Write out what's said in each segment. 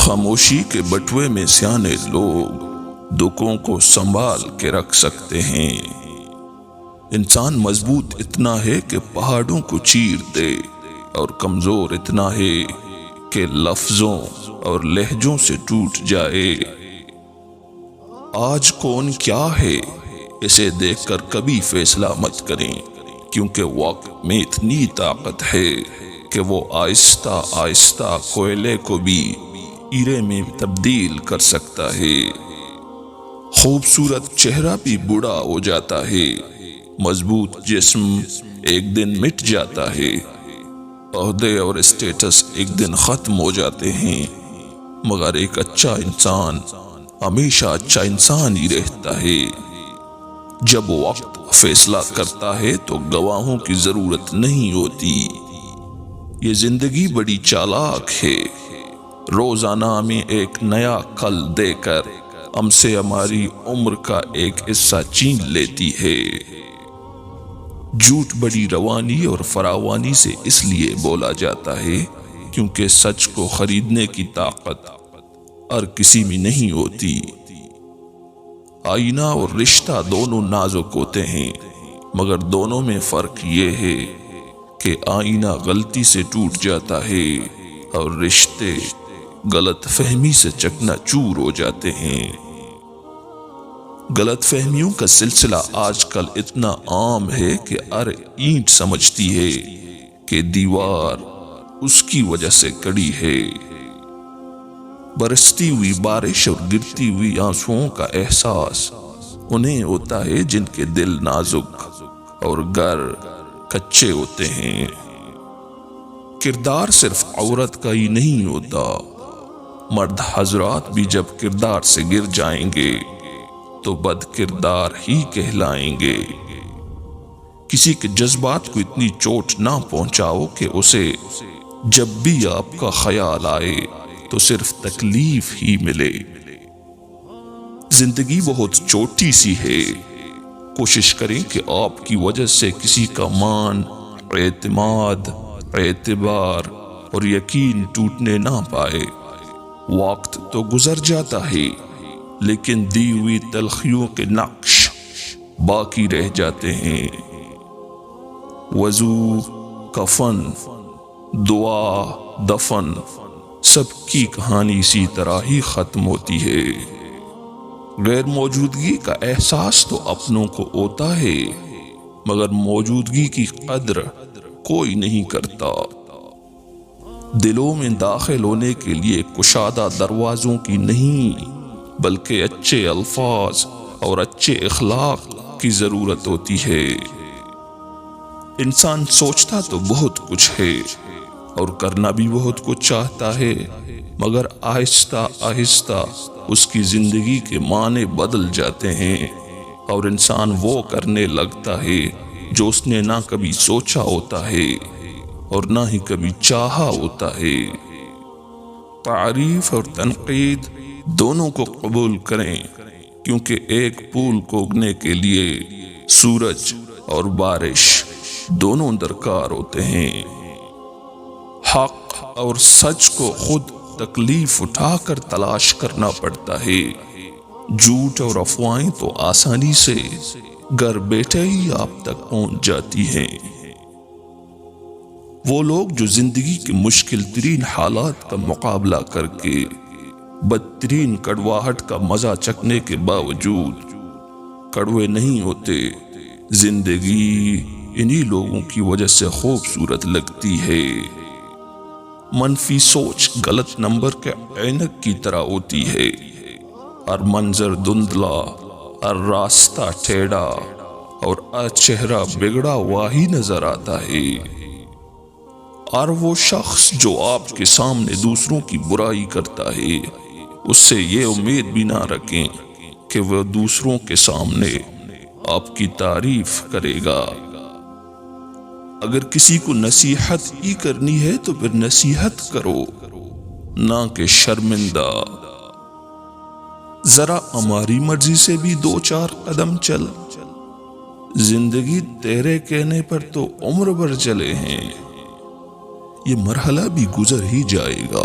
خاموشی کے بٹوے میں سیانے لوگ دکھوں کو سنبھال کے رکھ سکتے ہیں۔ انسان مضبوط اتنا ہے کہ پہاڑوں کو چیر دے، اور کمزور اتنا ہے کہ لفظوں اور لہجوں سے ٹوٹ جائے۔ آج کون کیا ہے اسے دیکھ کر کبھی فیصلہ مت کریں، کیونکہ وقت میں اتنی طاقت ہے کہ وہ آہستہ آہستہ کوئلے کو بھی ہیرے میں تبدیل کر سکتا ہے۔ خوبصورت چہرہ بھی بوڑھا ہو جاتا ہے، مضبوط جسم ایک دن مٹ جاتا ہے، عہدے اور اسٹیٹس ایک دن ختم ہو جاتے ہیں، مگر ایک اچھا انسان ہمیشہ اچھا انسان ہی رہتا ہے۔ جب وقت فیصلہ کرتا ہے تو گواہوں کی ضرورت نہیں ہوتی۔ یہ زندگی بڑی چالاک ہے، روزانہ ہمیں ایک نیا کل دے کر ہم سے ہماری عمر کا ایک حصہ چھین لیتی ہے۔ جھوٹ بڑی روانی اور فراوانی سے اس لیے بولا جاتا ہے کیونکہ سچ کو خریدنے کی طاقت ہر کسی میں نہیں ہوتی۔ آئینہ اور رشتہ دونوں نازک ہوتے ہیں، مگر دونوں میں فرق یہ ہے کہ آئینہ غلطی سے ٹوٹ جاتا ہے اور رشتے غلط فہمی سے چکنا چور ہو جاتے ہیں۔ غلط فہمیوں کا سلسلہ آج کل اتنا عام ہے کہ ہر اینٹ سمجھتی ہے کہ دیوار اس کی وجہ سے کڑی ہے۔ برستی ہوئی بارش اور گرتی ہوئی آنسوؤں کا احساس انہیں ہوتا ہے جن کے دل نازک اور گھر کچے ہوتے ہیں۔ کردار صرف عورت کا ہی نہیں ہوتا، مرد حضرات بھی جب کردار سے گر جائیں گے تو بد کردار ہی کہلائیں گے۔ کسی کے جذبات کو اتنی چوٹ نہ پہنچاؤ کہ اسے جب بھی آپ کا خیال آئے تو صرف تکلیف ہی ملے۔ زندگی بہت چھوٹی سی ہے، کوشش کریں کہ آپ کی وجہ سے کسی کا مان، اعتماد، اعتبار اور یقین ٹوٹنے نہ پائے۔ وقت تو گزر جاتا ہے، لیکن دی ہوئی تلخیوں کے نقش باقی رہ جاتے ہیں۔ وضو، کفن، دعا، دفن، سب کی کہانی اسی طرح ہی ختم ہوتی ہے۔ غیر موجودگی کا احساس تو اپنوں کو ہوتا ہے، مگر موجودگی کی قدر کوئی نہیں کرتا۔ دلوں میں داخل ہونے کے لیے کشادہ دروازوں کی نہیں، بلکہ اچھے الفاظ اور اچھے اخلاق کی ضرورت ہوتی ہے۔ انسان سوچتا تو بہت کچھ ہے اور کرنا بھی بہت کچھ چاہتا ہے، مگر آہستہ آہستہ اس کی زندگی کے معنی بدل جاتے ہیں اور انسان وہ کرنے لگتا ہے جو اس نے نہ کبھی سوچا ہوتا ہے اور نہ ہی کبھی چاہا ہوتا ہے۔ تعریف اور تنقید دونوں کو قبول کریں، کیونکہ ایک پھول کو اگنے کے لیے سورج اور بارش دونوں درکار ہوتے ہیں۔ حق اور سچ کو خود تکلیف اٹھا کر تلاش کرنا پڑتا ہے، جھوٹ اور افواہیں تو آسانی سے گھر بیٹھے ہی آپ تک پہنچ جاتی ہیں۔ وہ لوگ جو زندگی کے مشکل ترین حالات کا مقابلہ کر کے بدترین کڑواہٹ کا مزہ چکھنے کے باوجود کڑوے نہیں ہوتے، زندگی انہی لوگوں کی وجہ سے خوبصورت لگتی ہے۔ منفی سوچ غلط نمبر کے عینک کی طرح ہوتی ہے، ہر منظر دھندلا، ہر راستہ ٹیڑھا اور ہر چہرہ بگڑا ہوا ہی نظر آتا ہے۔ اور وہ شخص جو آپ کے سامنے دوسروں کی برائی کرتا ہے، اس سے یہ امید بھی نہ رکھیں کہ وہ دوسروں کے سامنے آپ کی تعریف کرے گا۔ اگر کسی کو نصیحت ہی کرنی ہے تو پھر نصیحت کرو، نہ کہ شرمندہ۔ ذرا ہماری مرضی سے بھی دو چار قدم چل، زندگی تیرے کہنے پر تو عمر بھر چلے ہیں، یہ مرحلہ بھی گزر ہی جائے گا۔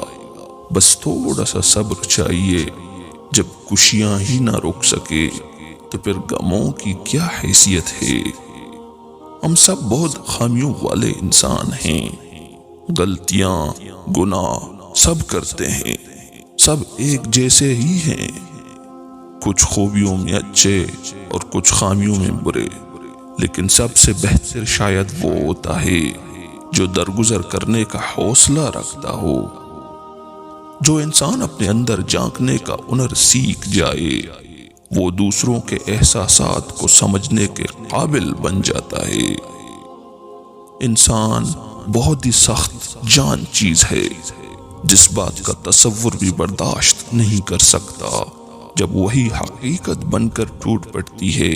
بس تھوڑا سا صبر چاہیے۔ جب خوشیاں ہی نہ روک سکے تو پھر غموں کی کیا حیثیت ہے؟ ہم سب بہت خامیوں والے انسان ہیں، غلطیاں گناہ سب کرتے ہیں، سب ایک جیسے ہی ہیں، کچھ خوبیوں میں اچھے اور کچھ خامیوں میں برے۔ لیکن سب سے بہتر شاید وہ ہوتا ہے جو درگزر کرنے کا حوصلہ رکھتا ہو۔ جو انسان اپنے اندر جھانکنے کا ہنر سیکھ جائے وہ دوسروں کے احساسات کو سمجھنے کے قابل بن جاتا ہے۔ انسان بہت ہی سخت جان چیز ہے، جس بات کا تصور بھی برداشت نہیں کر سکتا۔ جب وہی حقیقت بن کر ٹوٹ پڑتی ہے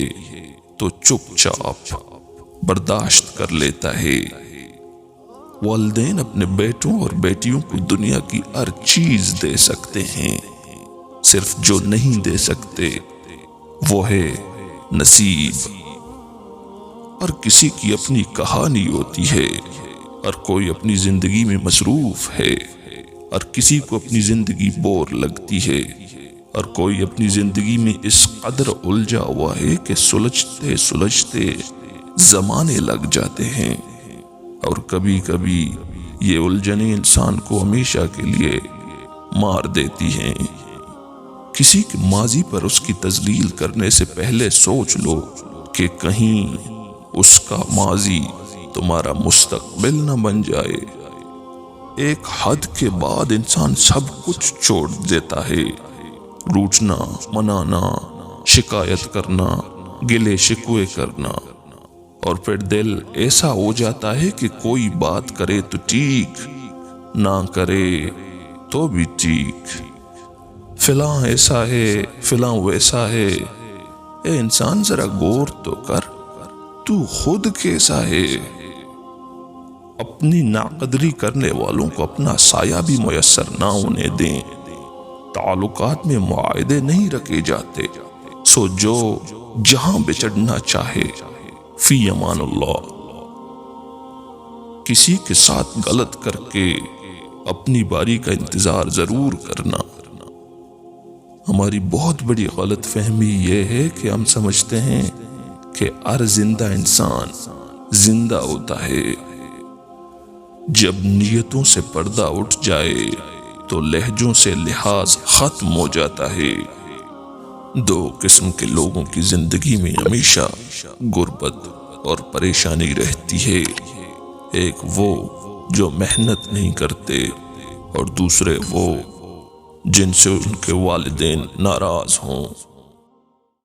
تو چپ چاپ برداشت کر لیتا ہے۔ والدین اپنے بیٹوں اور بیٹیوں کو دنیا کی ہر چیز دے سکتے ہیں، صرف جو نہیں دے سکتے وہ ہے نصیب۔ ہر کسی کی اپنی کہانی ہوتی ہے، ہر کوئی اپنی زندگی میں مصروف ہے، ہر کسی کو اپنی زندگی بور لگتی ہے، ہر کوئی اپنی زندگی میں اس قدر الجھا ہوا ہے کہ سلجھتے سلجھتے زمانے لگ جاتے ہیں، اور کبھی کبھی یہ الجھنیں انسان کو ہمیشہ کے لیے مار دیتی ہیں۔ کسی کے ماضی پر اس کی تذلیل کرنے سے پہلے سوچ لو کہ کہیں اس کا ماضی تمہارا مستقبل نہ بن جائے۔ ایک حد کے بعد انسان سب کچھ چھوڑ دیتا ہے، روٹھنا، منانا، شکایت کرنا، گلے شکوے کرنا، اور پھر دل ایسا ہو جاتا ہے کہ کوئی بات کرے تو ٹھیک، نہ کرے تو بھی ٹھیک، فلاں ایسا ہے فلاں ویسا ہے۔ اے انسان ذرا غور تو کر، تو خود کیسا ہے؟ اپنی ناقدری کرنے والوں کو اپنا سایہ بھی میسر نہ ہونے دیں۔ تعلقات میں معاہدے نہیں رکھے جاتے، سو جو جہاں بچڑنا چاہے فی امان اللہ۔ کسی کے ساتھ غلط کر کے اپنی باری کا انتظار ضرور کرنا۔ ہماری بہت بڑی غلط فہمی یہ ہے کہ ہم سمجھتے ہیں کہ ہر زندہ انسان زندہ ہوتا ہے۔ جب نیتوں سے پردہ اٹھ جائے تو لہجوں سے لحاظ ختم ہو جاتا ہے۔ دو قسم کے لوگوں کی زندگی میں ہمیشہ غربت اور پریشانی رہتی ہے، ایک وہ جو محنت نہیں کرتے، اور دوسرے وہ جن سے ان کے والدین ناراض ہوں۔